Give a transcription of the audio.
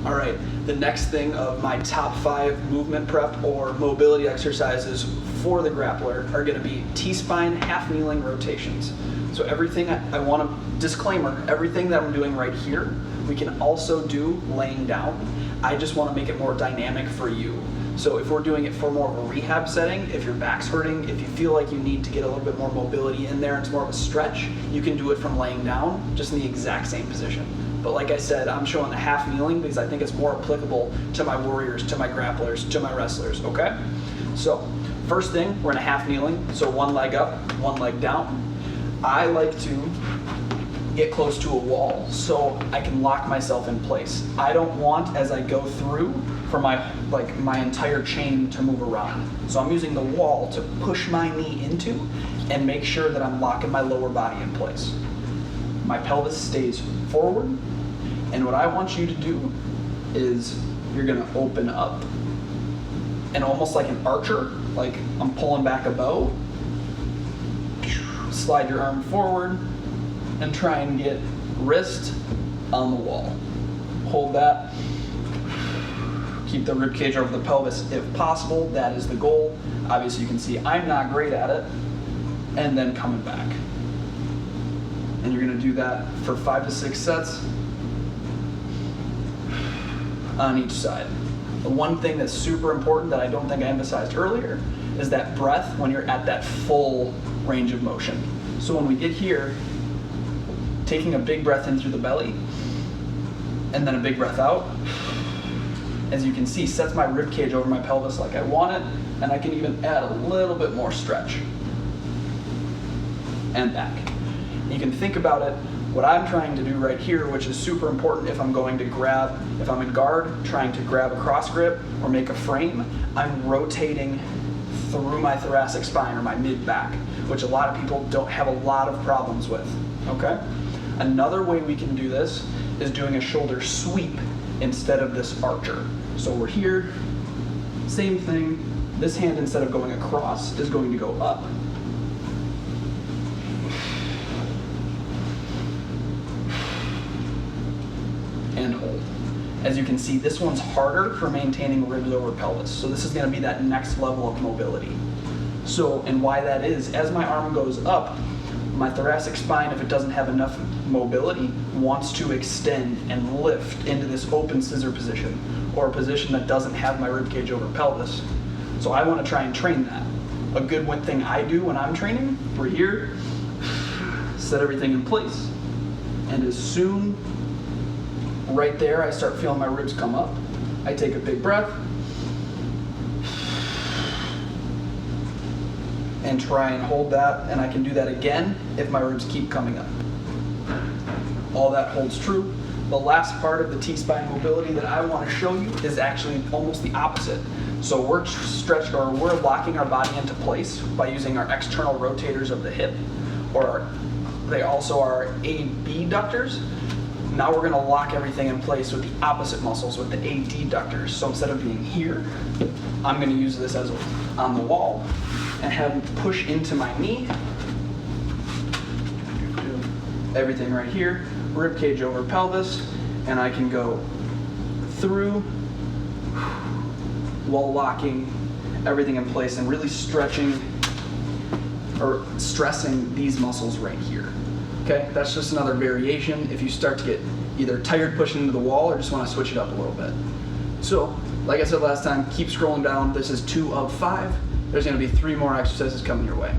All right, the next thing of my top 5 movement prep or mobility exercises for the grappler are gonna be T-spine half kneeling rotations. So everything, I want to, disclaimer, everything that I'm doing right here, we can also do laying down. I just want to make it more dynamic for you. So if we're doing it for more of a rehab setting, if your back's hurting, if you feel like you need to get a little bit more mobility in there, it's more of a stretch, you can do it from laying down, just in the exact same position. But like I said, I'm showing the half kneeling because I think it's more applicable to my warriors, to my grapplers, to my wrestlers, okay? So first thing, we're in a half kneeling, so one leg up, one leg down. I like to get close to a wall so I can lock myself in place. I don't want, as I go through, for my entire chain to move around. So I'm using the wall to push my knee into and make sure that I'm locking my lower body in place. My pelvis stays forward, and what I want you to do is you're gonna open up and almost like an archer, like I'm pulling back a bow, slide your arm forward and try and get wrist on the wall. Hold that. Keep the rib cage over the pelvis if possible. That is the goal. Obviously you can see I'm not great at it. And then coming back. And you're gonna do that for 5 to 6 sets on each side. The one thing that's super important that I don't think I emphasized earlier is that breath when you're at that full range of motion. So when we get here, taking a big breath in through the belly and then a big breath out, as you can see, sets my rib cage over my pelvis like I want it, and I can even add a little bit more stretch. And back. You can think about it, what I'm trying to do right here, which is super important if I'm going to grab, if I'm in guard, trying to grab a cross grip or make a frame, I'm rotating through my thoracic spine or my mid-back, which a lot of people don't have a lot of problems with, okay? Another way we can do this is doing a shoulder sweep instead of this archer. So we're here, same thing. This hand, instead of going across, is going to go up. And hold. As you can see, this one's harder for maintaining ribs over pelvis. So this is gonna be that next level of mobility. So, and why that is, as my arm goes up, my thoracic spine, if it doesn't have enough mobility, wants to extend and lift into this open scissor position, or a position that doesn't have my rib cage over pelvis. So I want to try and train that. A good one thing I do when I'm training, we're here, set everything in place, and as soon, right there, I start feeling my ribs come up, I take a big breath, and try and hold that, and I can do that again if my ribs keep coming up. All that holds true. The last part of the T-spine mobility that I want to show you is actually almost the opposite. So we're locking our body into place by using our external rotators of the hip, or they also are abductors. Now we're going to lock everything in place with the opposite muscles, with the adductors. So instead of being here, I'm going to use this as on the wall and have them push into my knee. Everything right here, rib cage over pelvis, and I can go through while locking everything in place and really stretching or stressing these muscles right here. Okay, that's just another variation if you start to get either tired pushing into the wall or just want to switch it up a little bit. So, like I said last time, keep scrolling down. This is 2 of 5. There's going to be 3 more exercises coming your way.